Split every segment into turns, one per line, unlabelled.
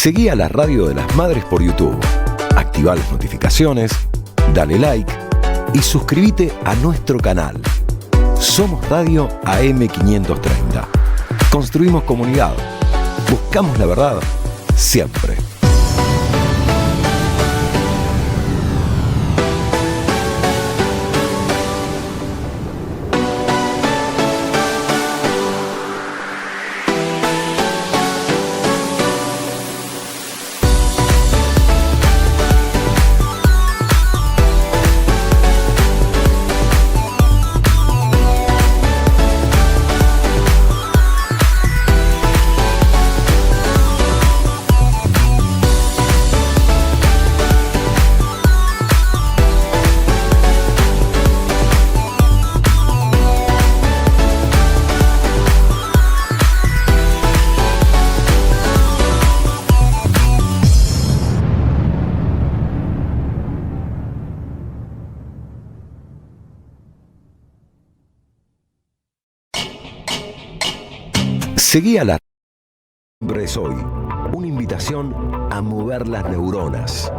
Seguí a la Radio de las Madres por YouTube. Activá las notificaciones, dale like y suscríbete a nuestro canal. Somos Radio AM530. Construimos comunidad. Buscamos la verdad siempre. Seguí a la Siempre es hoy. Una invitación a mover las neuronas.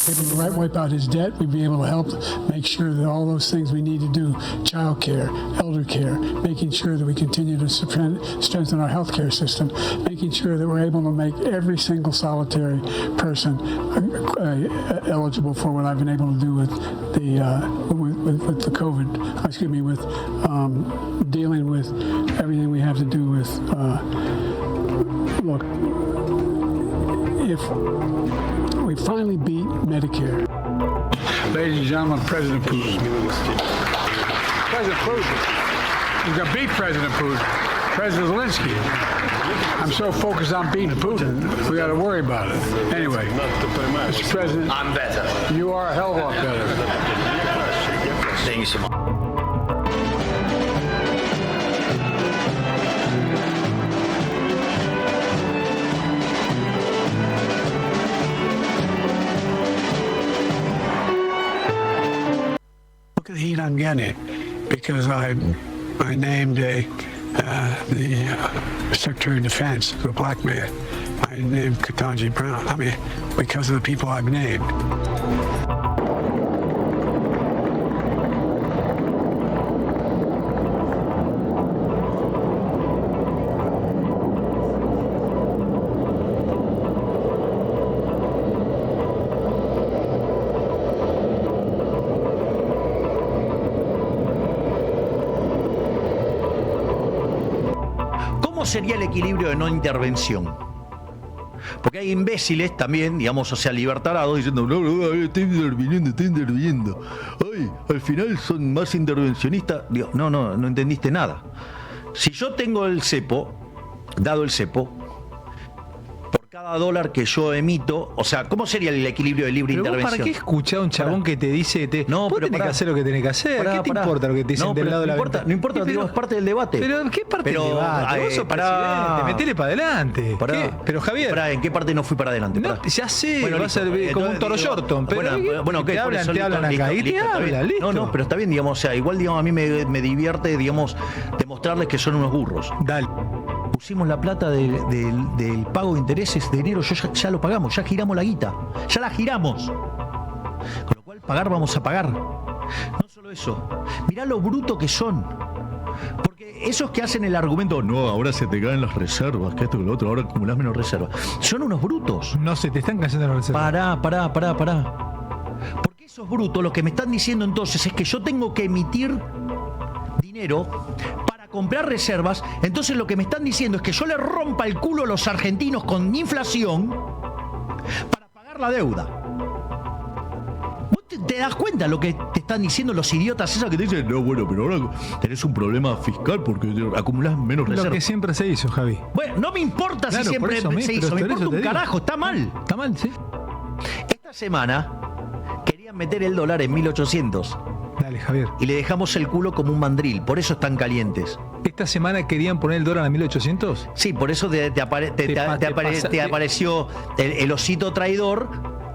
Able to wipe out his debt, we'd be able to help make sure that all those things we need to do, child care, elder care, making sure that we continue to strengthen our healthcare system, making sure that we're able to make every single solitary person eligible for what I've been able to do with the COVID, excuse me, with dealing with everything we have to do with, look, if we finally beat Medicare.
Ladies and gentlemen, President Putin. President Putin. He's going to beat President Putin. President Zelensky. I'm so focused on beating Putin, we got to worry about it. Anyway, Mr. President,
I'm better.
You are a hell of a lot better.
Thank you so much.
Look at the heat I'm getting because I named the Secretary of Defense to a black man. I named Ketanji Brown. I mean, because of the people I've named.
¿Cómo sería el equilibrio de no intervención? Porque hay imbéciles también, digamos, o sea, libertarados, diciendo, no, estoy interviniendo. Ay, al final son más intervencionistas. Digo, no entendiste nada. Si yo tengo el cepo, dado el cepo, por cada dólar que yo emito, o sea, ¿cómo sería el equilibrio de libre intervención?
¿Para qué escuchar a un chabón que te dice vos tenés que hacer lo que tenés que hacer? ¿Qué te importa lo que te dicen del lado de la ventana?
No importa, digo, es parte del debate.
¿Pero qué parte del debate? Vos sos presidente, metele para adelante. Pero Javier,
¿en qué parte no fui para adelante?
No, ya sé,
bueno,
vas a ser como un toro Shorton, pero
bueno,
te hablan acá y te hablan, listo.
No, pero está bien, digamos, o sea, igual, digamos, a mí me divierte, digamos, demostrarles que son unos burros.
Dale.
Pusimos la plata del pago de intereses de enero, ya lo pagamos, ya giramos la guita, ya la giramos. Con lo cual pagar vamos a pagar. No solo eso, mirá lo bruto que son. Porque esos que hacen el argumento, no, ahora se te caen las reservas, que esto que lo otro, ahora acumulás menos reservas. Son unos brutos.
No se te están cayendo las reservas.
Pará. Porque esos brutos lo que me están diciendo entonces es que yo tengo que emitir dinero para comprar reservas. Entonces lo que me están diciendo es que yo le rompa el culo a los argentinos con inflación para pagar la deuda. te das cuenta lo que te están diciendo los idiotas esos que te dicen, no, bueno, pero ahora tenés un problema fiscal porque acumulás menos reservas?
Lo que siempre se hizo, Javi.
Bueno, no me importa si siempre se hizo, me importa un carajo, está mal.
Está mal, sí.
Esta semana querían meter el dólar en 1800.
Dale, Javier.
Y le dejamos el culo como un mandril, por eso están calientes.
¿Esta semana querían poner el dólar a 1800?
Sí, por eso te apareció el osito traidor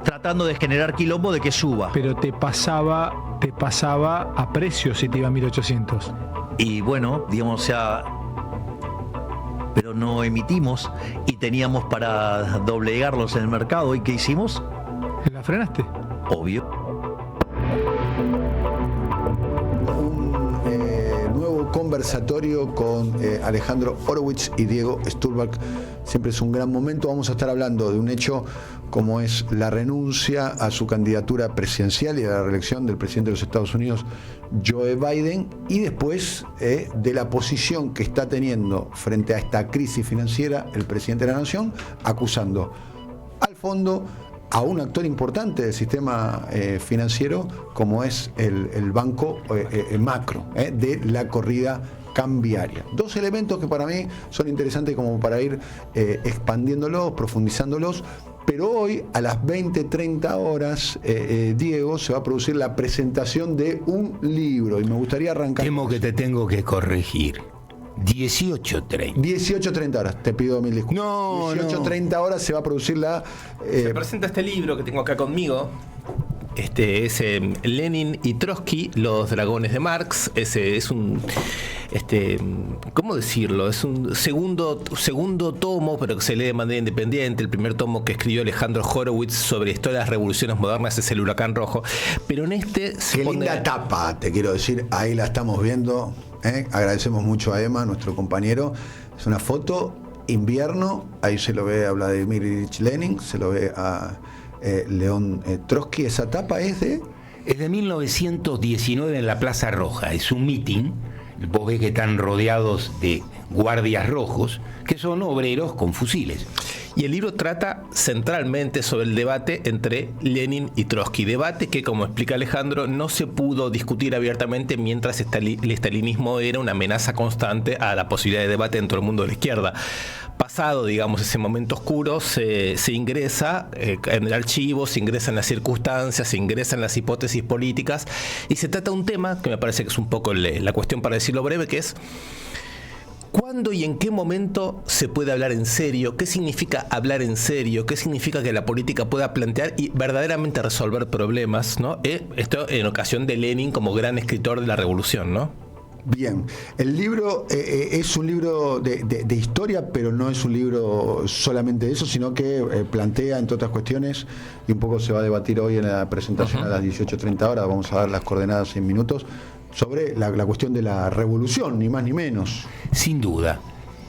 tratando de generar quilombo de que suba.
Pero te pasaba a precio si te iba a 1800.
Y bueno, digamos, o sea, pero no emitimos y teníamos para doblegarlos en el mercado. ¿Y qué hicimos?
¿La frenaste?
Obvio.
Nuevo conversatorio con Alejandro Horowitz y Diego Sturback. Siempre es un gran momento. Vamos a estar hablando de un hecho como es la renuncia a su candidatura presidencial y a la reelección del presidente de los Estados Unidos, Joe Biden, y después de la posición que está teniendo frente a esta crisis financiera el presidente de la Nación, acusando al fondo a un actor importante del sistema financiero como es el banco macro de la corrida cambiaria. Dos elementos que para mí son interesantes como para ir expandiéndolos, profundizándolos, pero hoy a las 20:30 horas, Diego, se va a producir la presentación de un libro y me gustaría arrancar.
Temo que te tengo que corregir. 18:30.
18:30 horas, te pido mil disculpas.
No,
18:30 horas se va a producir la...
Se presenta este libro que tengo acá conmigo. Es Lenin y Trotsky, los dragones de Marx. Es un... ¿cómo decirlo? Es un segundo tomo, pero que se lee de manera independiente. El primer tomo que escribió Alejandro Horowitz sobre historia de las revoluciones modernas es El Huracán Rojo. Pero en este se
Qué
pone...
linda tapa, te quiero decir. Ahí la estamos viendo. Agradecemos mucho a Emma, nuestro compañero. Es una foto, invierno. Ahí se lo ve a Vladimir Ilich Lenin, se lo ve a León Trotsky. Esa tapa es de...
Es de 1919 en la Plaza Roja. Es un meeting. Vos ves que están rodeados de guardias rojos, que son obreros con fusiles.
Y el libro trata centralmente sobre el debate entre Lenin y Trotsky. Debate que, como explica Alejandro, no se pudo discutir abiertamente mientras el estalinismo era una amenaza constante a la posibilidad de debate dentro del mundo de la izquierda. Pasado, digamos, ese momento oscuro, se ingresa en el archivo, se ingresa en las circunstancias, se ingresa en las hipótesis políticas y se trata de un tema que me parece que es un poco la cuestión, para decirlo breve, que es ¿cuándo y en qué momento se puede hablar en serio? ¿Qué significa hablar en serio? ¿Qué significa que la política pueda plantear y verdaderamente resolver problemas, ¿no? Esto en ocasión de Lenin como gran escritor de la revolución, ¿no?
Bien, el libro es un libro de historia, pero no es un libro solamente de eso, sino que plantea, entre otras cuestiones, y un poco se va a debatir hoy en la presentación a las 18:30 horas, vamos a dar las coordenadas en minutos, sobre la cuestión de la revolución, ni más ni menos.
Sin duda,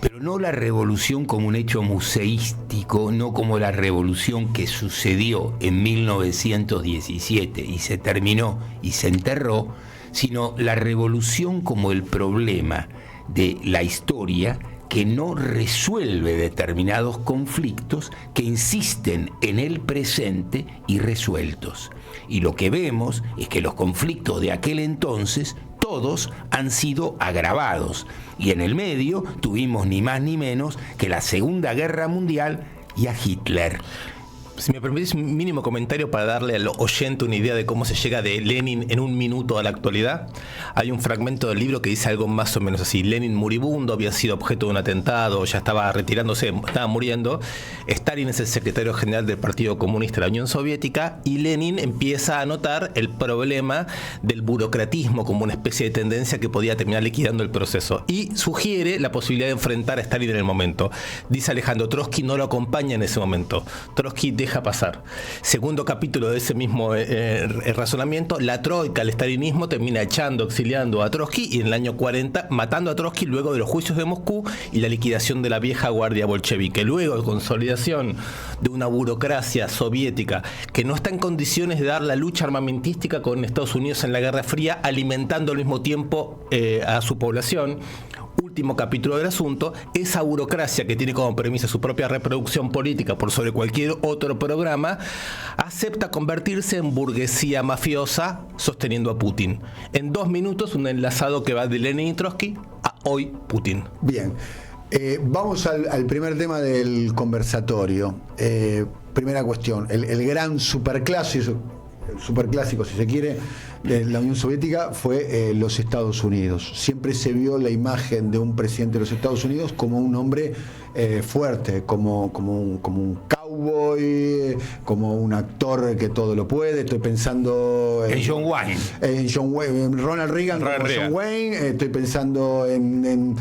pero no la revolución como un hecho museístico, no como la revolución que sucedió en 1917 y se terminó y se enterró, sino la revolución como el problema de la historia que no resuelve determinados conflictos que insisten en el presente irresueltos. Y lo que vemos es que los conflictos de aquel entonces todos han sido agravados. Y en el medio tuvimos ni más ni menos que la Segunda Guerra Mundial y a Hitler.
Si me permitís un mínimo comentario para darle al oyente una idea de cómo se llega de Lenin en un minuto a la actualidad. Hay un fragmento del libro que dice algo más o menos así. Lenin moribundo, había sido objeto de un atentado, ya estaba retirándose, estaba muriendo. Stalin es el secretario general del Partido Comunista de la Unión Soviética y Lenin empieza a notar el problema del burocratismo como una especie de tendencia que podía terminar liquidando el proceso. Y sugiere la posibilidad de enfrentar a Stalin en el momento. Dice Alejandro, Trotsky no lo acompaña en ese momento. Trotsky deja pasar. Segundo capítulo de ese mismo razonamiento, la troika, el stalinismo, termina echando, exiliando a Trotsky y en el año 40 matando a Trotsky luego de los juicios de Moscú y la liquidación de la vieja guardia bolchevique. Luego de consolidación de una burocracia soviética que no está en condiciones de dar la lucha armamentística con Estados Unidos en la Guerra Fría, alimentando al mismo tiempo a su población. último capítulo del asunto, esa burocracia que tiene como premisa su propia reproducción política por sobre cualquier otro programa, acepta convertirse en burguesía mafiosa sosteniendo a Putin. En 2 minutos, un enlazado que va de Lenin y Trotsky a hoy Putin.
Bien. Vamos al primer tema del conversatorio. Primera cuestión, el gran superclásico, si se quiere, de la Unión Soviética fue los Estados Unidos. Siempre se vio la imagen de un presidente de los Estados Unidos como un hombre fuerte, como un cowboy, como un actor que todo lo puede. Estoy pensando
en John Wayne.
En Ronald Reagan como John Wayne. Estoy pensando en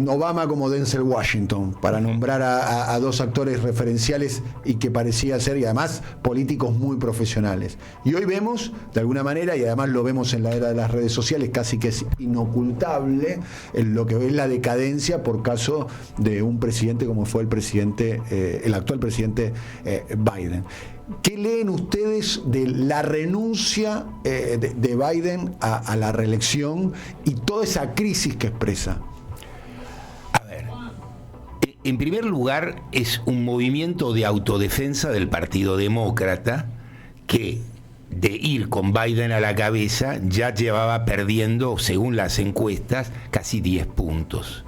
Obama como Denzel Washington, para nombrar a 2 actores referenciales y que parecía ser, y además políticos muy profesionales. Y hoy vemos, de alguna manera, y además lo vemos en la era de las redes sociales, casi que es inocultable lo que es la decadencia por caso de un presidente como fue el actual presidente Biden. ¿Qué leen ustedes de la renuncia de Biden a la reelección y toda esa crisis que expresa?
A ver, en primer lugar, es un movimiento de autodefensa del Partido Demócrata que, de ir con Biden a la cabeza, ya llevaba perdiendo, según las encuestas, casi 10 puntos.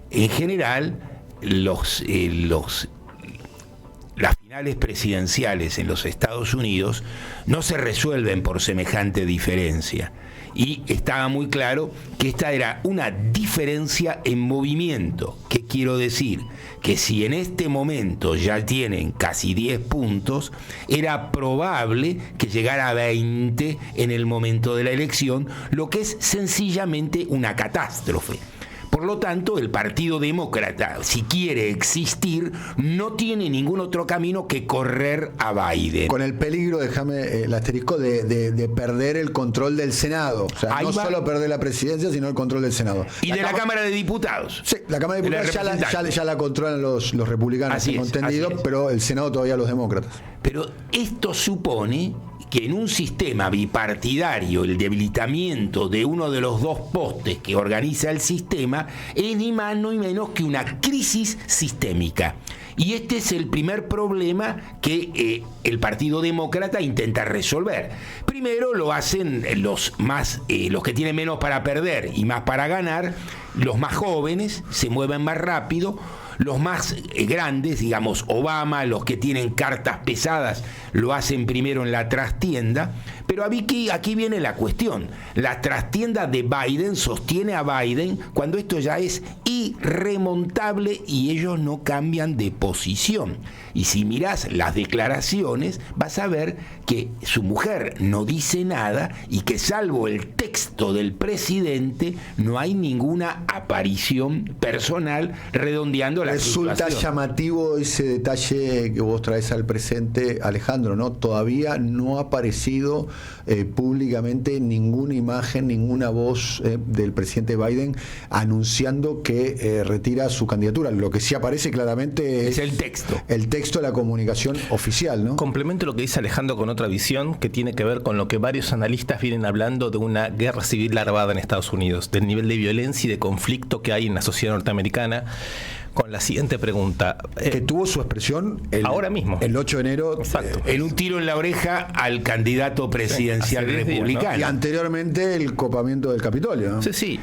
En general, las finales presidenciales en los Estados Unidos no se resuelven por semejante diferencia. Y estaba muy claro que esta era una diferencia en movimiento. ¿Qué quiero decir? Que si en este momento ya tienen casi 10 puntos, era probable que llegara a 20 en el momento de la elección, lo que es sencillamente una catástrofe. Por lo tanto, el Partido Demócrata, si quiere existir, no tiene ningún otro camino que correr a Biden.
Con el peligro, déjame el asterisco, de perder el control del Senado. O sea, no solo perder la presidencia, sino el control del Senado.
Y de la Cámara de Diputados.
Sí, la Cámara de Diputados ya la controlan los republicanos, tengo entendido, pero el Senado todavía los demócratas.
Pero esto supone que en un sistema bipartidario el debilitamiento de uno de los 2 postes que organiza el sistema es ni más ni menos que una crisis sistémica. Y este es el primer problema que el Partido Demócrata intenta resolver. Primero lo hacen los que tienen menos para perder y más para ganar, los más jóvenes se mueven más rápido. Los más grandes, digamos Obama, los que tienen cartas pesadas, lo hacen primero en la trastienda. Pero aquí viene la cuestión. La trastienda de Biden sostiene a Biden cuando esto ya es irremontable y ellos no cambian de posición. Y si mirás las declaraciones, vas a ver que su mujer no dice nada y que salvo el texto del presidente no hay ninguna aparición personal redondeando la situación.
Resulta llamativo ese detalle que vos traes al presente, Alejandro, ¿no? Todavía no ha aparecido públicamente ninguna imagen, ninguna voz del presidente Biden anunciando que retira su candidatura. Lo que sí aparece claramente
es el texto.
El texto de la comunicación oficial, ¿no?
Complemento lo que dice Alejandro con otra visión que tiene que ver con lo que varios analistas vienen hablando de una guerra civil larvada en Estados Unidos, del nivel de violencia y de conflicto que hay en la sociedad norteamericana. Con la siguiente pregunta.
Que tuvo su expresión
ahora mismo.
El 8 de enero.
Exacto. En un tiro en la oreja al candidato presidencial republicano.
¿No? Y anteriormente el copamiento del Capitolio, ¿no?
Sí.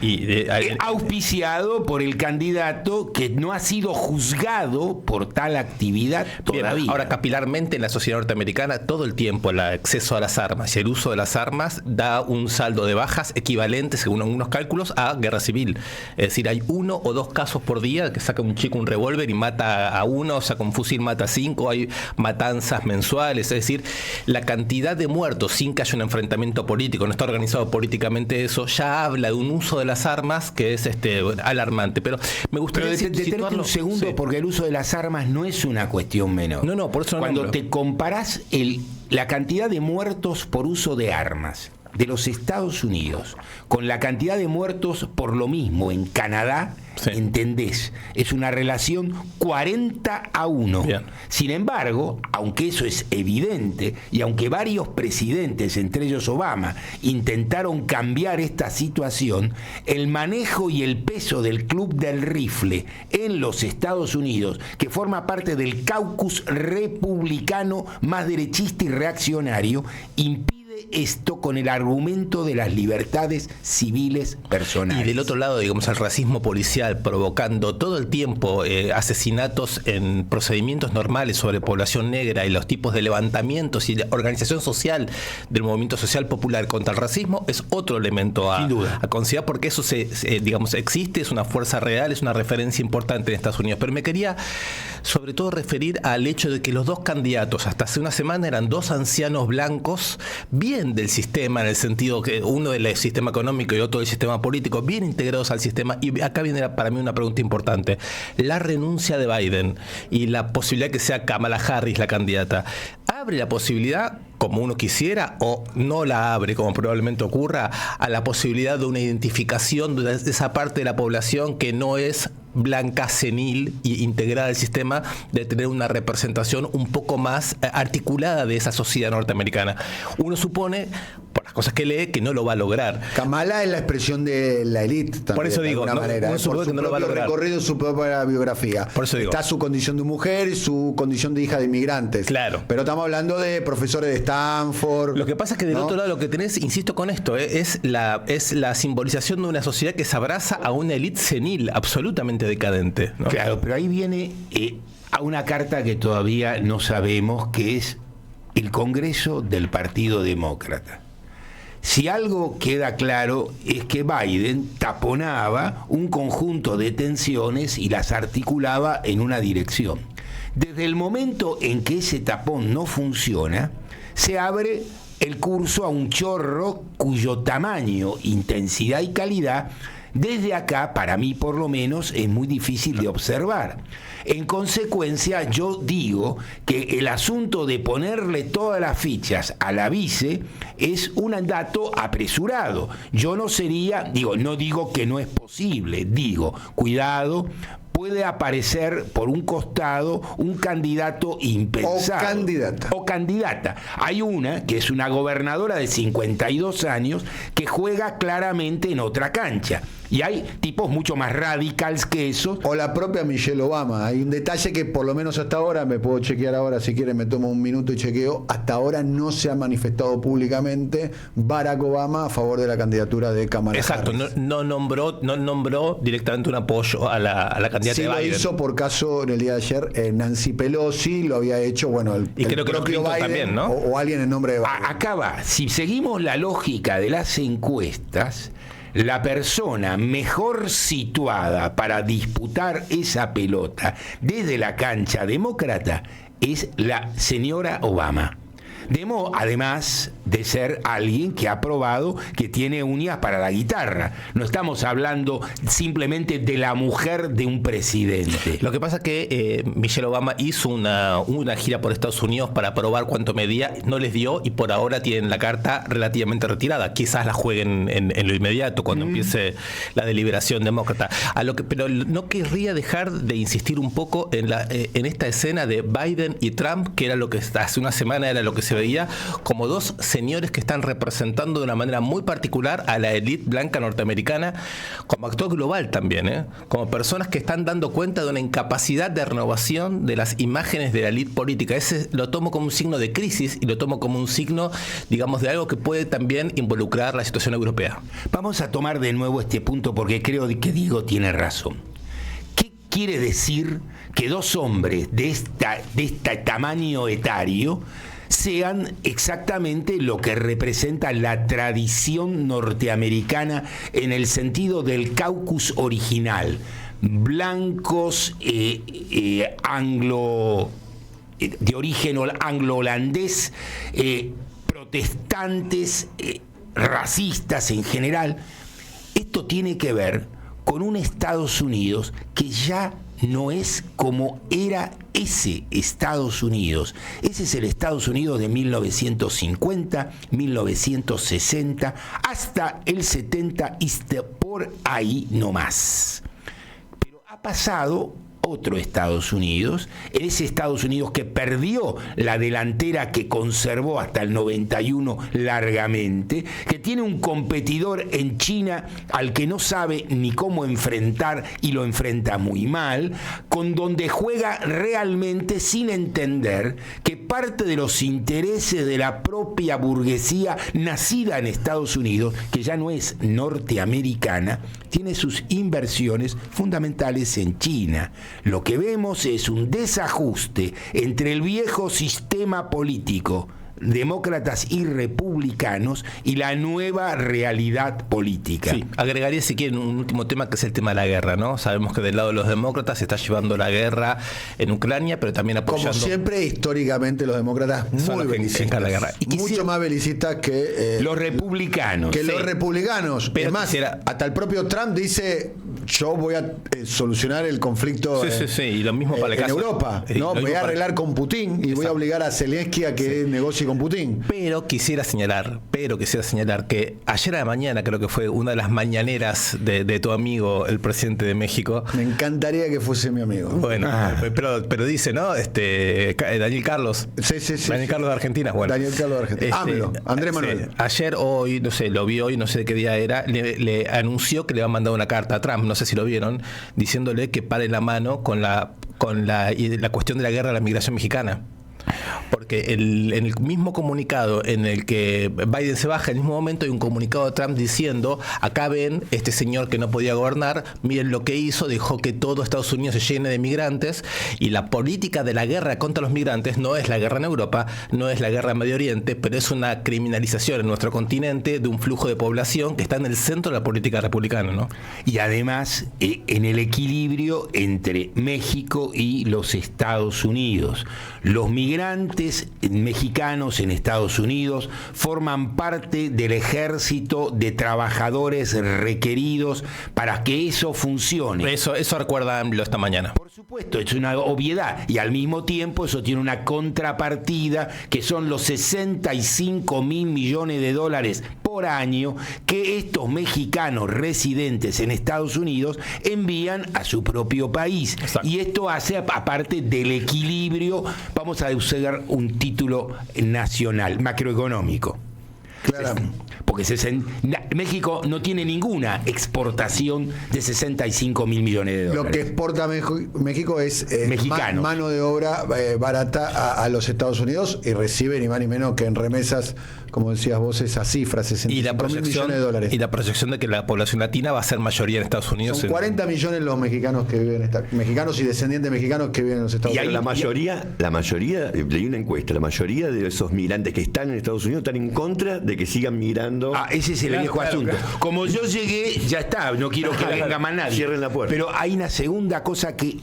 Auspiciado por el candidato que no ha sido juzgado por tal actividad todavía.
Bien, ahora, capilarmente en la sociedad norteamericana, todo el tiempo el acceso a las armas y el uso de las armas da un saldo de bajas equivalente, según algunos cálculos, a guerra civil. Es decir, hay 1 o 2 casos por día que saca un chico un revólver y mata a 1, saca un fusil, mata a 5, hay matanzas mensuales, es decir, la cantidad de muertos sin que haya un enfrentamiento político, no está organizado políticamente eso, ya habla de un uso de las armas que es alarmante. Pero me gustaría
detenerte un segundo, sí, porque el uso de las armas no es una cuestión menor.
No, por eso
cuando te comparás la cantidad de muertos por uso de armas de los Estados Unidos con la cantidad de muertos por lo mismo en Canadá, sí, entendés, es una relación 40-1. Bien. Sin embargo, aunque eso es evidente y aunque varios presidentes, entre ellos Obama, intentaron cambiar esta situación, el manejo y el peso del Club del Rifle en los Estados Unidos, que forma parte del caucus republicano más derechista y reaccionario, impide esto con el argumento de las libertades civiles personales.
Y del otro lado, digamos, el racismo policial provocando todo el tiempo asesinatos en procedimientos normales sobre población negra y los tipos de levantamientos y la organización social del movimiento social popular contra el racismo es otro elemento a considerar, porque eso digamos, existe, es una fuerza real, es una referencia importante en Estados Unidos. Pero me quería sobre todo referir al hecho de que los dos candidatos hasta hace una semana eran dos ancianos blancos bien del sistema, en el sentido que uno del sistema económico y otro del sistema político, bien integrados al sistema. Y acá viene para mí una pregunta importante: la renuncia de Biden y la posibilidad que sea Kamala Harris la candidata, ¿abre la posibilidad, como uno quisiera, o no la abre, como probablemente ocurra, a la posibilidad de una identificación de esa parte de la población que no es blanca, senil e integrada al sistema, de tener una representación un poco más articulada de esa sociedad norteamericana? Uno supone, por las cosas que lee, que no lo va a lograr.
Kamala es la expresión de la élite también.
Por eso digo,
uno
supone que no lo va a lograr.
Recorrido, su propia biografía.
Por eso digo.
Está su condición de mujer y su condición de hija de inmigrantes.
Claro.
Pero estamos hablando de profesores de Stanford.
Lo que pasa es que del otro lado lo que tenés, insisto con esto, es la simbolización de una sociedad que se abraza a una élite senil, absolutamente decadente, ¿no?
Claro, pero ahí viene a una carta que todavía no sabemos, que es el Congreso del Partido Demócrata. Si algo queda claro es que Biden taponaba un conjunto de tensiones y las articulaba en una dirección. Desde el momento en que ese tapón no funciona, se abre el curso a un chorro cuyo tamaño, intensidad y calidad, desde acá, para mí por lo menos, es muy difícil de observar. En consecuencia, yo digo que el asunto de ponerle todas las fichas a la vice es un dato apresurado. Yo no sería, no digo que no es posible, digo, cuidado, puede aparecer por un costado un candidato impensado. O candidata. Hay una que es una gobernadora de 52 años que juega claramente en otra cancha. Y hay tipos mucho más radicales que eso.
O la propia Michelle Obama. Hay un detalle que por lo menos hasta ahora, me puedo chequear ahora si quieren, me tomo un minuto y chequeo, hasta ahora no se ha manifestado públicamente Barack Obama a favor de la candidatura de Kamala Harris.
Exacto, no nombró directamente un apoyo a la candidata de Biden.
Sí lo hizo por caso en el día de ayer Nancy Pelosi, lo había hecho,
y creo que
propio Biden
también, ¿no?
o alguien en nombre de Biden.
Acá va, si seguimos la lógica de las encuestas, la persona mejor situada para disputar esa pelota desde la cancha demócrata es la señora Obama. Además de ser alguien que ha probado que tiene uñas para la guitarra. No estamos hablando simplemente de la mujer de un presidente.
Lo que pasa es que Michelle Obama hizo una gira por Estados Unidos para probar cuánto medía, no les dio, y por ahora tienen la carta relativamente retirada. Quizás la jueguen en lo inmediato, cuando empiece la deliberación demócrata. Pero no querría dejar de insistir un poco en esta escena de Biden y Trump, que era lo que hace una semana era lo que se veía como dos señores que están representando de una manera muy particular a la élite blanca norteamericana, como actor global también, como personas que están dando cuenta de una incapacidad de renovación de las imágenes de la élite política. Ese lo tomo como un signo de crisis y lo tomo como un signo, digamos, de algo que puede también involucrar la situación europea.
Vamos a tomar de nuevo este punto porque creo que Diego tiene razón. ¿Qué quiere decir que dos hombres de este tamaño etario sean exactamente lo que representa la tradición norteamericana en el sentido del caucus original? Blancos, de origen anglo-holandés, protestantes, racistas en general. Esto tiene que ver con un Estados Unidos que ya no es como era ese Estados Unidos. Ese es el Estados Unidos de 1950, 1960, hasta el 70 y por ahí no más. Pero ha pasado otro Estados Unidos, ese Estados Unidos que perdió la delantera que conservó hasta el 91 largamente, que tiene un competidor en China al que no sabe ni cómo enfrentar y lo enfrenta muy mal, con donde juega realmente sin entender que parte de los intereses de la propia burguesía nacida en Estados Unidos, que ya no es norteamericana, tiene sus inversiones fundamentales en China. Lo que vemos es un desajuste entre el viejo sistema político, demócratas y republicanos, y la nueva realidad política.
Sí, agregaría si quieren un último tema, que es el tema de la guerra, ¿no? Sabemos que del lado de los demócratas se está llevando la guerra en Ucrania, pero también apoyando...
Como siempre, históricamente los demócratas muy belicistas.
La guerra. Y
mucho más belicistas que...
los republicanos.
Que los republicanos.
Pero
es más, hasta el propio Trump dice, yo voy a solucionar el conflicto
y lo mismo para el caso,
en Europa. ¿no? Voy a arreglar con Putin y voy a obligar a Zelensky a que negocie con Putin.
Pero quisiera señalar que ayer a la mañana, creo que fue una de las mañaneras de tu amigo, el presidente de México.
Me encantaría que fuese mi amigo.
Bueno, pero dice, ¿no? Daniel Carlos.
Sí.
Daniel Carlos de Argentina. Bueno,
Daniel Carlos de Argentina. Ámelo, Andrés Manuel.
Sí. Ayer, hoy, no sé, lo vi hoy, no sé de qué día era, le anunció que le va a mandar una carta a Trump, no sé si lo vieron, diciéndole que pare la mano con la cuestión de la guerra a la migración mexicana. Porque en el mismo comunicado en el que Biden se baja, en el mismo momento hay un comunicado de Trump diciendo, acá ven, este señor que no podía gobernar, miren lo que hizo, dejó que todo Estados Unidos se llene de migrantes, y la política de la guerra contra los migrantes no es la guerra en Europa, no es la guerra en Medio Oriente, pero es una criminalización en nuestro continente de un flujo de población que está en el centro de la política republicana, ¿no?
Y además en el equilibrio entre México y los Estados Unidos. Los migrantes mexicanos en Estados Unidos forman parte del ejército de trabajadores requeridos para que eso funcione.
Eso recuerda AMLO esta mañana.
Por supuesto, es una obviedad, y al mismo tiempo eso tiene una contrapartida que son los 65 mil millones de dólares por año que estos mexicanos residentes en Estados Unidos envían a su propio país. Exacto. Y esto hace, aparte del equilibrio, vamos a usar un título nacional, macroeconómico.
Claro.
Porque México no tiene ninguna exportación de 65 mil millones de dólares.
Lo que exporta México es
mexicano.
Mano de obra barata a los Estados Unidos, y recibe ni más ni menos que en remesas, como decías vos, esas cifras, 65 mil millones de dólares.
Y la proyección de que la población latina va a ser mayoría en Estados Unidos.
Son 40 millones los mexicanos que viven mexicanos y descendientes mexicanos que viven en los Estados Unidos.
Y la mayoría, leí una encuesta, la mayoría de esos migrantes que están en Estados Unidos están en contra de que sigan migrando.
Ese es el viejo asunto. Claro. Como yo llegué, ya está, no quiero que venga más nadie.
Cierren la puerta.
Pero hay una segunda cosa que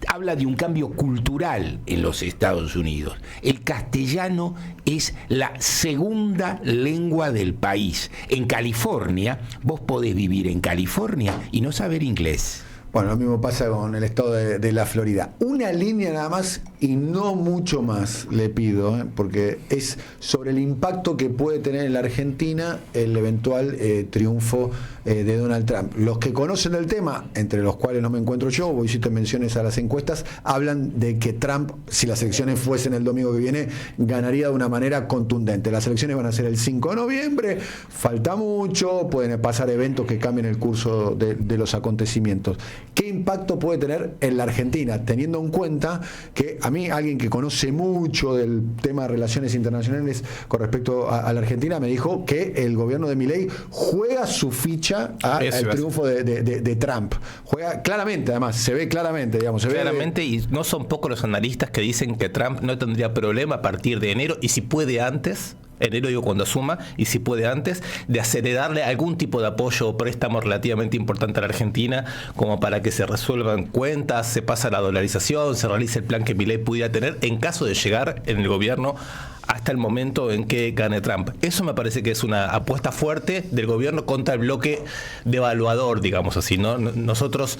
habla de un cambio cultural en los Estados Unidos. El castellano es la segunda lengua del país. En California, vos podés vivir en California y no saber inglés.
Bueno, lo mismo pasa con el estado de la Florida. Una línea nada más y no mucho más le pido, porque es sobre el impacto que puede tener en la Argentina el eventual triunfo de Donald Trump. Los que conocen el tema, entre los cuales no me encuentro yo, vos hiciste menciones a las encuestas, hablan de que Trump, si las elecciones fuesen el domingo que viene, ganaría de una manera contundente. Las elecciones van a ser el 5 de noviembre, falta mucho, pueden pasar eventos que cambien el curso de los acontecimientos. ¿Qué impacto puede tener en la Argentina? Teniendo en cuenta que a mí, alguien que conoce mucho del tema de relaciones internacionales con respecto a la Argentina, me dijo que el gobierno de Milei juega su ficha al triunfo de Trump. Juega claramente, además, se ve claramente, digamos.
Y no son pocos los analistas que dicen que Trump no tendría problema a partir de enero, y si puede antes, enero digo cuando asuma, y si puede antes, de darle algún tipo de apoyo o préstamo relativamente importante a la Argentina, como para que se resuelvan cuentas, se pasa la dolarización, se realice el plan que Milei pudiera tener en caso de llegar en el gobierno hasta el momento en que gane Trump. Eso me parece que es una apuesta fuerte del gobierno contra el bloque devaluador, digamos así, ¿no? Nosotros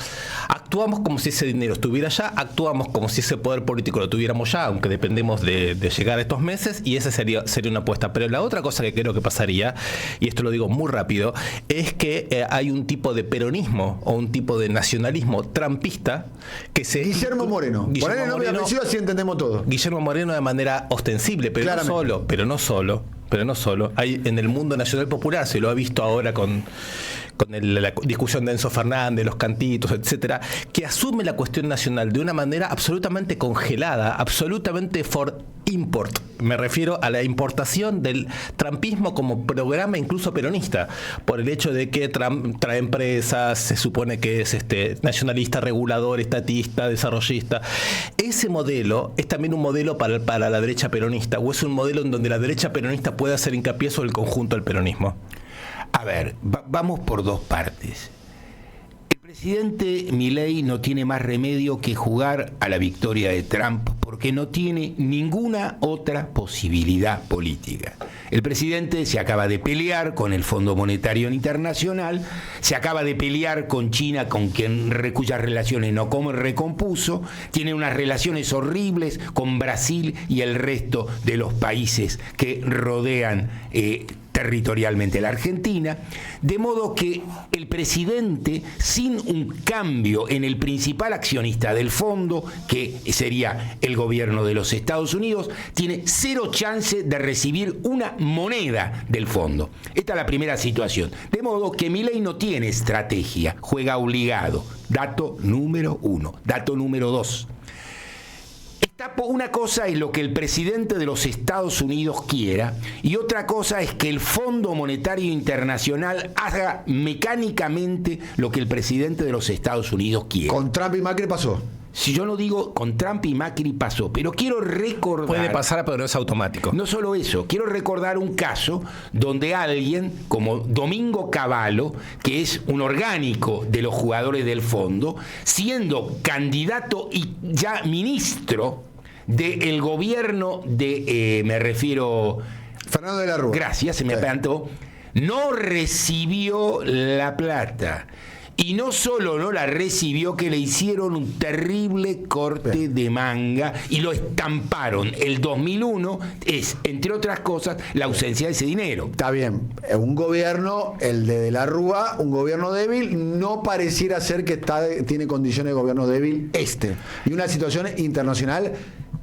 actuamos como si ese dinero estuviera allá, actuamos como si ese poder político lo tuviéramos ya, aunque dependemos de llegar a estos meses, y esa sería una apuesta. Pero la otra cosa que creo que pasaría, y esto lo digo muy rápido, es que hay un tipo de peronismo o un tipo de nacionalismo trampista que se...
Guillermo Moreno. Ponele nombre y apellido, así entendemos todo.
Guillermo Moreno de manera ostensible, pero no solo. Hay en el mundo nacional popular, se lo ha visto ahora con la discusión de Enzo Fernández, los cantitos, etcétera, que asume la cuestión nacional de una manera absolutamente congelada, absolutamente for import. Me refiero a la importación del trampismo como programa incluso peronista, por el hecho de que Trump trae empresas, se supone que es nacionalista, regulador, estatista, desarrollista. Ese modelo es también un modelo para la derecha peronista, o es un modelo en donde la derecha peronista puede hacer hincapié sobre el conjunto del peronismo.
A ver, vamos por dos partes. El presidente Milei no tiene más remedio que jugar a la victoria de Trump porque no tiene ninguna otra posibilidad política. El presidente se acaba de pelear con el Fondo Monetario Internacional, se acaba de pelear con China, cuyas relaciones no recompuso, tiene unas relaciones horribles con Brasil y el resto de los países que rodean territorialmente la Argentina, de modo que el presidente, sin un cambio en el principal accionista del fondo, que sería el gobierno de los Estados Unidos, tiene cero chance de recibir una moneda del fondo. Esta es la primera situación. De modo que Milei no tiene estrategia, juega obligado. Dato número 1. Dato número 2. Una cosa es lo que el presidente de los Estados Unidos quiera y otra cosa es que el Fondo Monetario Internacional haga mecánicamente lo que el presidente de los Estados Unidos quiere.
Con Trump y Macri pasó.
Si yo no digo con Trump y Macri pasó, pero quiero recordar...
Puede pasar, pero no es automático.
No solo eso, quiero recordar un caso donde alguien como Domingo Cavallo, que es un orgánico de los jugadores del fondo, siendo candidato y ya ministro del gobierno de, me refiero...
Fernando de la Rúa.
Gracias, se me adelantó. No recibió la plata. Y no solo no la recibió, que le hicieron un terrible corte de manga y lo estamparon. El 2001 es, entre otras cosas, la ausencia de ese dinero.
Está bien. Un gobierno, el de la Rúa, un gobierno débil, no pareciera ser que tiene condiciones de gobierno débil Y una situación internacional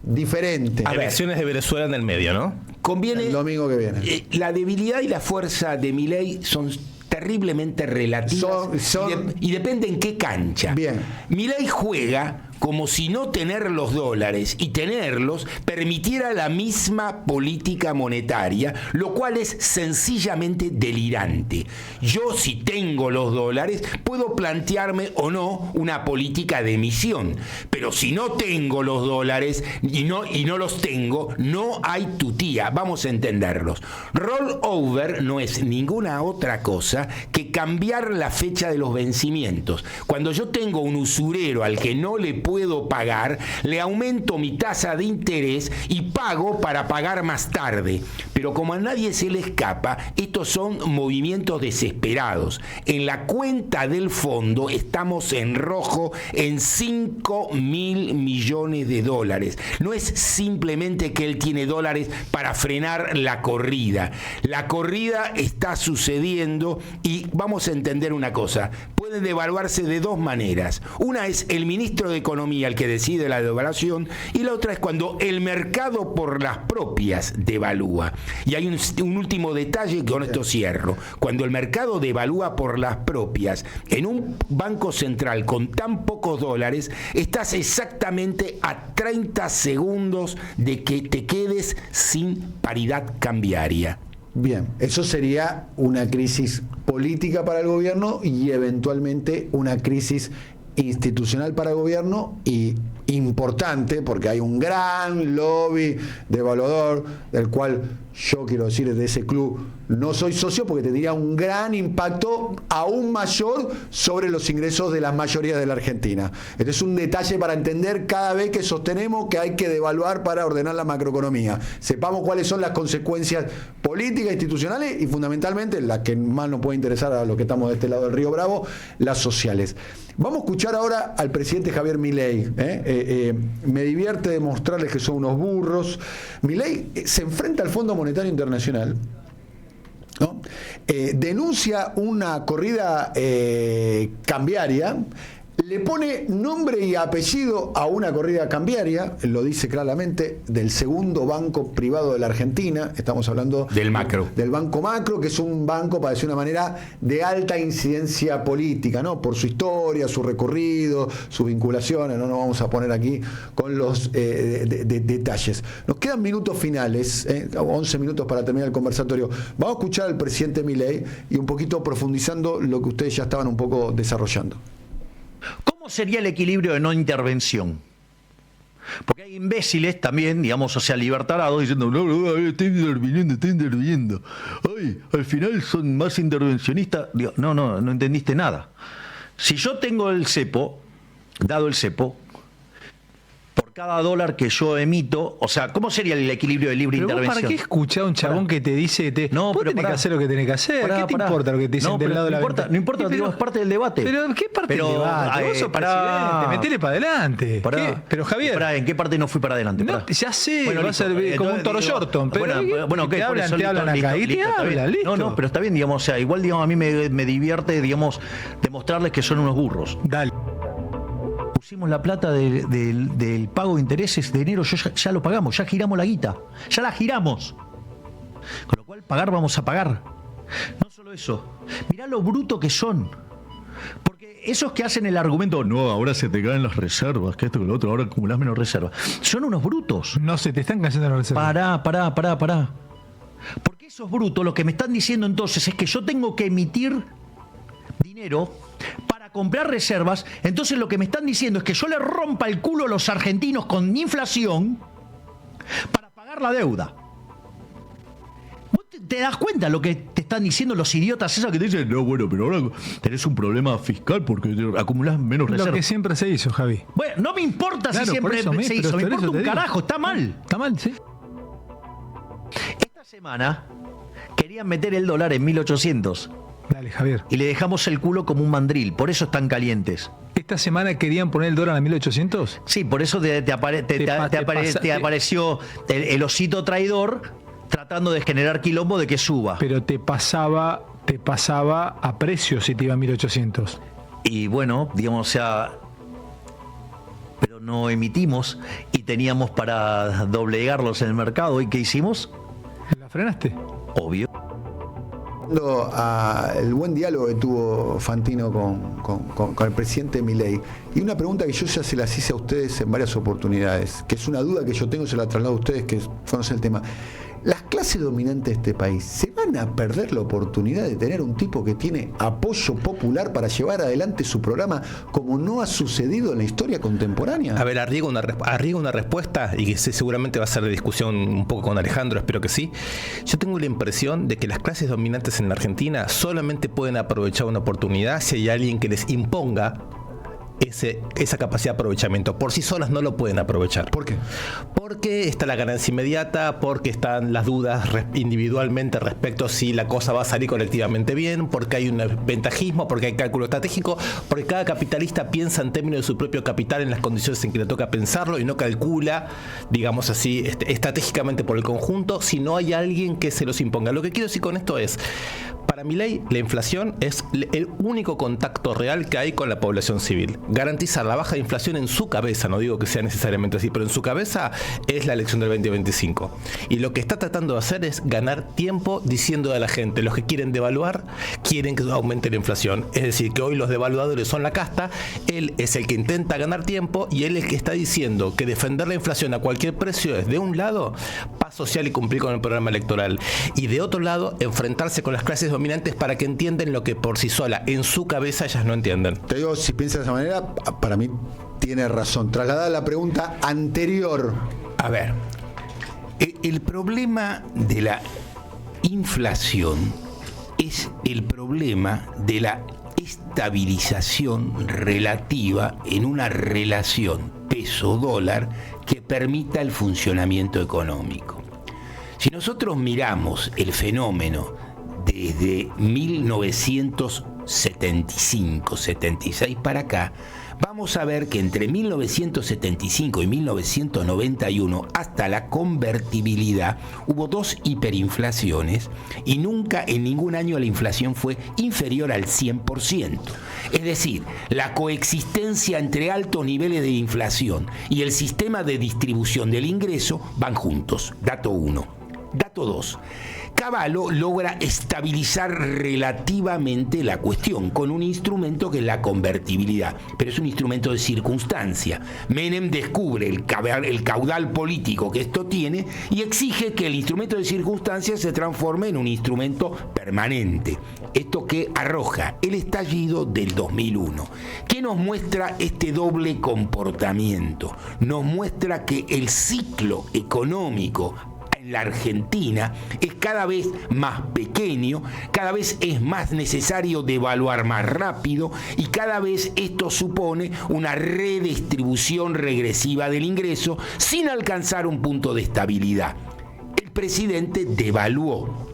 diferente.
Elecciones de Venezuela en el medio, ¿no?
Conviene.
El domingo que viene.
La debilidad y la fuerza de Milei son terriblemente relativas y depende en qué cancha.
Bien.
Milei juega como si no tener los dólares y tenerlos permitiera la misma política monetaria, lo cual es sencillamente delirante. Yo, si tengo los dólares, puedo plantearme o no una política de emisión, pero si no tengo los dólares y no los tengo, no hay tutía. Vamos a entenderlos. Rollover no es ninguna otra cosa que cambiar la fecha de los vencimientos. Cuando yo tengo un usurero al que no le puedo pagar, le aumento mi tasa de interés y pago para pagar más tarde. Pero como a nadie se le escapa, estos son movimientos desesperados. En la cuenta del fondo estamos en rojo en 5.000 millones de dólares. No es simplemente que él tiene dólares para frenar la corrida. La corrida está sucediendo y vamos a entender una cosa. Puede devaluarse de dos maneras. Una es el ministro de Economía el que decide la devaluación y la otra es cuando el mercado por las propias devalúa. Y hay un último detalle que con esto cierro. Cuando el mercado devalúa por las propias en un banco central con tan pocos dólares, estás exactamente a 30 segundos de que te quedes sin paridad cambiaria.
Bien, eso sería una crisis política para el gobierno y eventualmente una crisis institucional para el gobierno y importante porque hay un gran lobby devaluador del cual yo quiero decir de ese club, no soy socio porque tendría un gran impacto aún mayor sobre los ingresos de la mayoría de la Argentina. Este es un detalle para entender cada vez que sostenemos que hay que devaluar para ordenar la macroeconomía. Sepamos cuáles son las consecuencias políticas, institucionales y fundamentalmente las que más nos puede interesar a los que estamos de este lado del Río Bravo, las sociales. Vamos a escuchar ahora al presidente Javier Milei. Me divierte demostrarles que son unos burros. Milei se enfrenta al Fondo Monetario Internacional, ¿no? Denuncia una corrida cambiaria, le pone nombre y apellido a una corrida cambiaria, lo dice claramente, del segundo banco privado de la Argentina. Estamos hablando
del Macro.
Del Banco Macro, que es un banco, para decir una manera, de alta incidencia política, ¿no? Por su historia, su recorrido, sus vinculaciones. No nos vamos a poner aquí con los detalles. Nos quedan minutos finales, 11 minutos para terminar el conversatorio. Vamos a escuchar al presidente Milei y un poquito profundizando lo que ustedes ya estaban un poco desarrollando.
¿Cómo sería el equilibrio de no intervención? Porque hay imbéciles también, digamos, o sea, libertarados, diciendo, no, estoy interviniendo. Ay, al final son más intervencionistas. Digo, no entendiste nada. Si yo tengo el cepo, dado el cepo, por cada dólar que yo emito, o sea, ¿cómo sería el equilibrio de libre intervención?
¿Para qué escuchar a un chabón que te dice vos tenés que hacer lo que tenés que hacer? ¿Qué te importa lo que te dicen del lado de la ventana?
No importa, digo, es parte del debate.
¿Pero qué parte del debate? Vos sos presidente, metele para adelante. Pero Javier...
¿En qué parte no fui para adelante?
No, ya sé, va a ser como un Toro Shorton.
Bueno,
te hablan acá y te hablan, listo.
No, pero está bien, digamos, o sea, igual, digamos, a mí me divierte, digamos, demostrarles que son unos burros.
Dale.
Pusimos la plata del pago de intereses de enero, ya lo pagamos, ya giramos la guita, ya la giramos. Con lo cual pagar vamos a pagar. No solo eso, mirá lo bruto que son. Porque esos que hacen el argumento, no, ahora se te caen las reservas, que esto que lo otro, ahora acumulás menos reservas. Son unos brutos.
No se te están cayendo las reservas.
Pará. Porque esos brutos lo que me están diciendo entonces es que yo tengo que emitir dinero para comprar reservas. Entonces lo que me están diciendo es que yo le rompa el culo a los argentinos con inflación para pagar la deuda. ¿Vos te das cuenta lo que te están diciendo los idiotas esos que te dicen, no, bueno, pero ahora tenés un problema fiscal porque acumulás menos reservas?
Lo que siempre se hizo, Javi.
Bueno, no me importa si siempre se hizo, me importa un carajo, está mal.
Está mal, sí.
Esta semana querían meter el dólar en 1800.
Dale, Javier.
Y le dejamos el culo como un mandril, por eso están calientes.
¿Esta semana querían poner el dólar a 1800?
Sí, por eso te apareció el osito traidor tratando de generar quilombo de que suba.
Pero te pasaba a precio si te iba a 1800.
Y bueno, digamos, o sea, pero no emitimos y teníamos para doblegarlos en el mercado. ¿Y qué hicimos?
¿La frenaste?
Obvio.
El buen diálogo que tuvo Fantino con el presidente Milei, y una pregunta que yo ya se las hice a ustedes en varias oportunidades, que es una duda que yo tengo, se la traslado a ustedes que conocen el tema. ¿Las clases dominantes de este país se van a perder la oportunidad de tener un tipo que tiene apoyo popular para llevar adelante su programa como no ha sucedido en la historia contemporánea?
A ver, arriesgo una respuesta y que seguramente va a ser de discusión un poco con Alejandro, espero que sí. Yo tengo la impresión de que las clases dominantes en la Argentina solamente pueden aprovechar una oportunidad si hay alguien que les imponga esa capacidad de aprovechamiento. Por sí solas no lo pueden aprovechar.
¿Por qué?
Porque está la ganancia inmediata, porque están las dudas individualmente respecto a si la cosa va a salir colectivamente bien, porque hay un ventajismo, porque hay cálculo estratégico, porque cada capitalista piensa en términos de su propio capital en las condiciones en que le toca pensarlo y no calcula, digamos así, estratégicamente por el conjunto, si no hay alguien que se los imponga. Lo que quiero decir con esto es, para Milei, la inflación es el único contacto real que hay con la población civil. Garantizar la baja de inflación en su cabeza, no digo que sea necesariamente así, pero en su cabeza es la elección del 2025. Y lo que está tratando de hacer es ganar tiempo diciendo a la gente, los que quieren devaluar, quieren que aumente la inflación. Es decir, que hoy los devaluadores son la casta, él es el que intenta ganar tiempo y él es el que está diciendo que defender la inflación a cualquier precio es, de un lado, paz social y cumplir con el programa electoral, y de otro lado, enfrentarse con las clases dominantes para que entiendan lo que por sí sola, en su cabeza, ellas no entienden.
Te digo, si piensas de esa manera, para mí tiene razón. Trasladada la pregunta anterior.
A ver,
El problema de la inflación es el problema de la estabilización relativa en una relación peso-dólar que permita el funcionamiento económico. Si nosotros miramos el fenómeno desde 1975-76 para acá, vamos a ver que entre 1975 y 1991, hasta la convertibilidad, hubo 2 hiperinflaciones y nunca en ningún año la inflación fue inferior al 100%. Es decir, la coexistencia entre altos niveles de inflación y el sistema de distribución del ingreso van juntos. Dato 1. Dato 2. Cavallo logra estabilizar relativamente la cuestión con un instrumento que es la convertibilidad, pero es un instrumento de circunstancia. Menem descubre el caudal político que esto tiene y exige que el instrumento de circunstancia se transforme en un instrumento permanente. Esto que arroja el estallido del 2001. ¿Qué nos muestra este doble comportamiento? Nos muestra que el ciclo económico en la Argentina es cada vez más pequeño, cada vez es más necesario devaluar más rápido y cada vez esto supone una redistribución regresiva del ingreso sin alcanzar un punto de estabilidad. El presidente devaluó.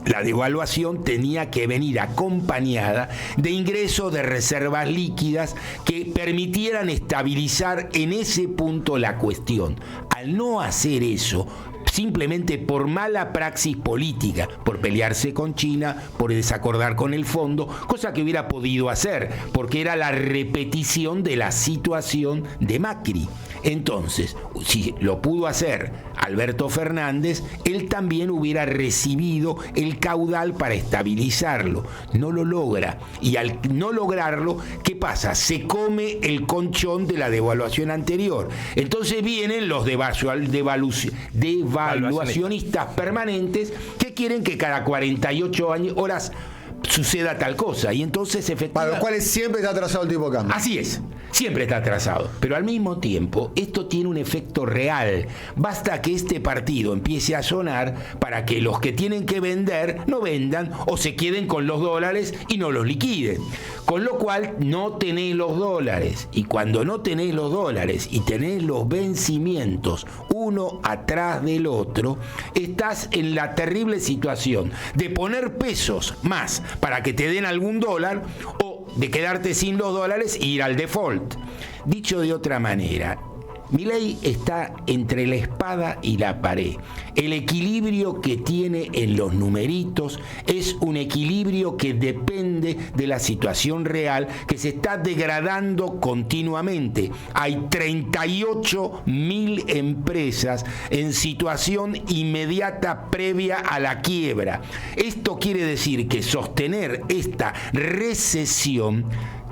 La devaluación tenía que venir acompañada de ingresos de reservas líquidas que permitieran estabilizar en ese punto la cuestión. Al no hacer eso, simplemente por mala praxis política, por pelearse con China, por desacordar con el fondo, cosa que hubiera podido hacer, porque era la repetición de la situación de Macri. Entonces, si lo pudo hacer Alberto Fernández, él también hubiera recibido el caudal para estabilizarlo. No lo logra. Y al no lograrlo, ¿qué pasa? Se come el colchón de la devaluación anterior. Entonces vienen los devaluacionistas permanentes que quieren que cada 48 horas suceda tal cosa. Y entonces efectivamente...
Para los cuales siempre está atrasado el tipo de cambio.
Así es. Siempre está atrasado, pero al mismo tiempo esto tiene un efecto real. Basta que este partido empiece a sonar para que los que tienen que vender no vendan o se queden con los dólares y no los liquiden. Con lo cual no tenés los dólares, y cuando no tenés los dólares y tenés los vencimientos uno atrás del otro, estás en la terrible situación de poner pesos más para que te den algún dólar o de quedarte sin los dólares e ir al default. Dicho de otra manera, Milei está entre la espada y la pared. El equilibrio que tiene en los numeritos es un equilibrio que depende de la situación real que se está degradando continuamente. Hay 38.000 empresas en situación inmediata previa a la quiebra. Esto quiere decir que sostener esta recesión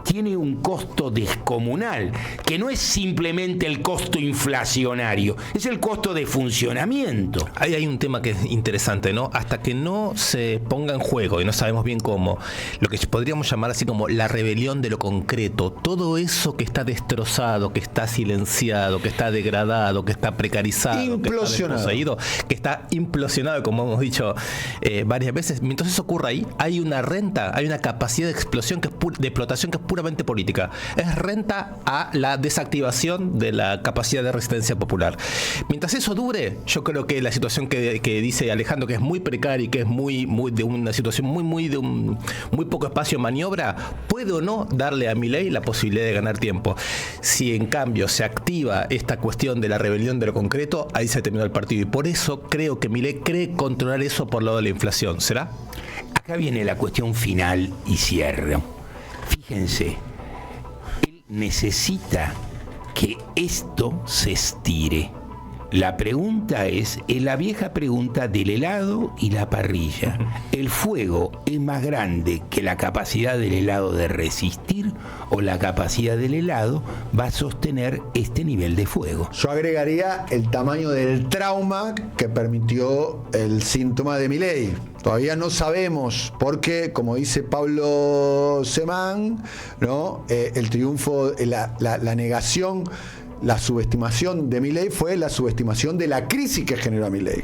tiene un costo descomunal, que no es simplemente el costo inflacionario, es el costo de funcionamiento.
Ahí hay un tema que es interesante, ¿no? Hasta que no se ponga en juego, y no sabemos bien cómo, lo que podríamos llamar así como la rebelión de lo concreto, todo eso que está destrozado, que está silenciado, que está degradado, que está precarizado,
implosionado,
que está implosionado, como hemos dicho varias veces. Mientras eso ocurra ahí, hay una renta, hay una capacidad de explosión, de explotación que es puramente política. Es renta a la desactivación de la capacidad de resistencia popular. Mientras eso dure, yo creo que la situación que dice Alejandro, que es muy precaria y que es muy de una situación muy poco espacio de maniobra, puede o no darle a Milei la posibilidad de ganar tiempo. Si en cambio se activa esta cuestión de la rebelión de lo concreto, ahí se terminó el partido. Y por eso creo que Milei cree controlar eso por lo de la inflación. ¿Será?
Acá viene la cuestión final y cierre. Fíjense, él necesita que esto se estire. La pregunta es la vieja pregunta del helado y la parrilla. ¿El fuego es más grande que la capacidad del helado de resistir o la capacidad del helado va a sostener este nivel de fuego?
Yo agregaría el tamaño del trauma que permitió el síntoma de Milei. Todavía no sabemos porque, como dice Pablo Semán, ¿no? El triunfo, la negación la subestimación de Milei fue la subestimación de la crisis que generó a Milei.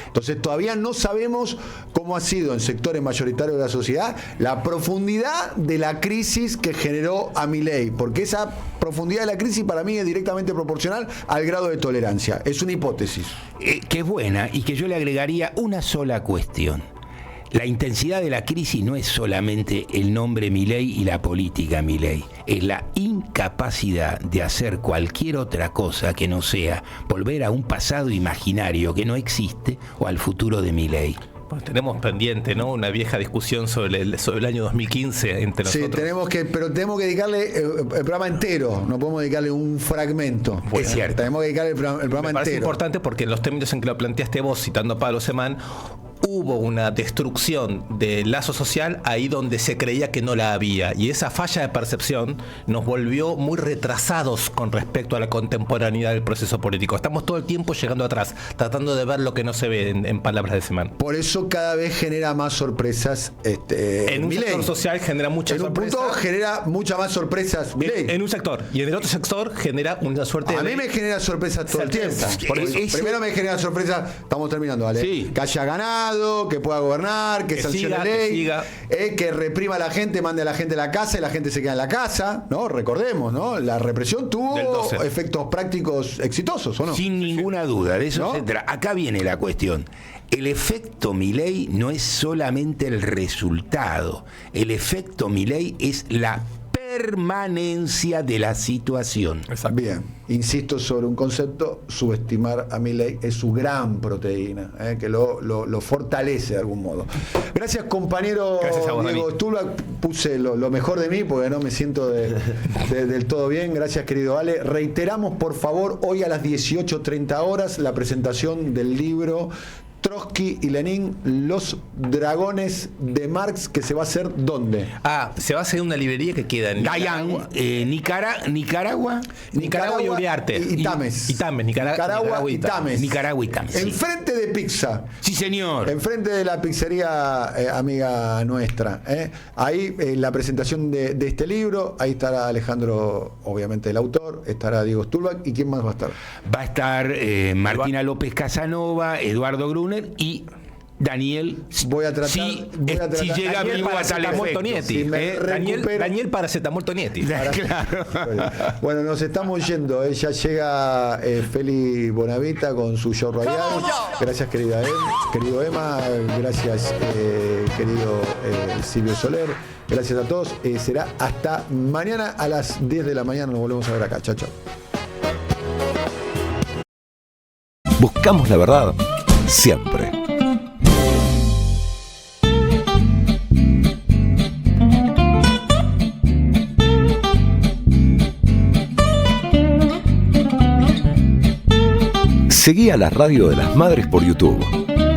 Entonces todavía no sabemos cómo ha sido en sectores mayoritarios de la sociedad la profundidad de la crisis que generó a Milei, porque esa profundidad de la crisis para mí es directamente proporcional al grado de tolerancia. Es una hipótesis.
Que es buena y que yo le agregaría una sola cuestión. La intensidad de la crisis no es solamente el nombre Milei y la política Milei, es la incapacidad de hacer cualquier otra cosa que no sea volver a un pasado imaginario que no existe o al futuro de Milei.
Pues tenemos pendiente, ¿no? Una vieja discusión sobre el año 2015 entre nosotros.
Sí, pero tenemos que dedicarle el programa entero, no podemos dedicarle un fragmento.
Es cierto.
Tenemos que dedicarle el programa entero.
Me parece importante porque en los términos en que lo planteaste vos, citando a Pablo Semán, hubo una destrucción del lazo social ahí donde se creía que no la había, y esa falla de percepción nos volvió muy retrasados con respecto a la contemporaneidad del proceso político. Estamos todo el tiempo llegando atrás, tratando de ver lo que no se ve, en palabras de Semán.
Por eso cada vez genera más sorpresas
en un sector social genera muchas sorpresas.
En un punto genera muchas más sorpresas Milei.
En un sector, y en el otro sector genera una suerte
a mí me genera sorpresas todo el tiempo. Primero me genera sorpresas, estamos terminando, ¿vale?
Sí.
Que haya ganado, que pueda gobernar, que sancione la ley, que reprima a la gente, mande a la gente a la casa y la gente se queda en la casa, ¿no? Recordemos, ¿no? La represión tuvo efectos prácticos exitosos, ¿o no?
Sin ninguna duda, de eso
¿no?
se trata. Acá viene la cuestión. El efecto Milei no es solamente el resultado. El efecto Milei es la permanencia de la situación.
Exacto. Bien, insisto sobre un concepto: subestimar a Milei es su gran proteína, que lo fortalece de algún modo. Gracias, compañero.
Gracias a vos,
Diego Stulbach. Puse lo mejor de mí porque no me siento del todo bien. Gracias, querido Ale. Reiteramos, por favor, hoy a las 18:30 horas la presentación del libro Trotsky y Lenin, los dragones de Marx, que se va a hacer ¿dónde?
Se va a hacer una librería que queda en
Nicaragua.
Nicaragua y Uriarte.
Y Tames. Nicaragua y Tames.
Nicaragua y Tames.
Enfrente de Pizza.
Sí, señor.
Enfrente de la pizzería amiga nuestra. Ahí la presentación de este libro. Ahí estará Alejandro, obviamente el autor. Estará Diego Stulbach. ¿Y quién más va a estar?
Va a estar Martina López Casanova, Eduardo Gruner y Daniel.
Voy a tratar.
Si llega vivo a tal efecto.
Daniel Paracetamol Tonietti.
Claro.
Bueno, nos estamos yendo. Ya llega Feli Bonavita con su show radial. Gracias, querido Emma. Gracias, querido Silvio Soler. Gracias a todos. Será hasta mañana a las 10 de la mañana. Nos volvemos a ver acá. Chao, chao.
Buscamos la verdad siempre. Seguí a la Radio de las Madres por YouTube.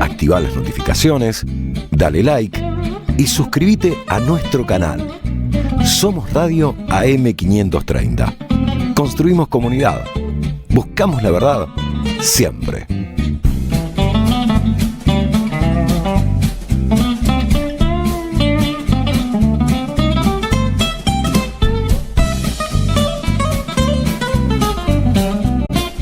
Activá las notificaciones, dale like y suscríbete a nuestro canal. Somos Radio AM530. Construimos comunidad. Buscamos la verdad siempre.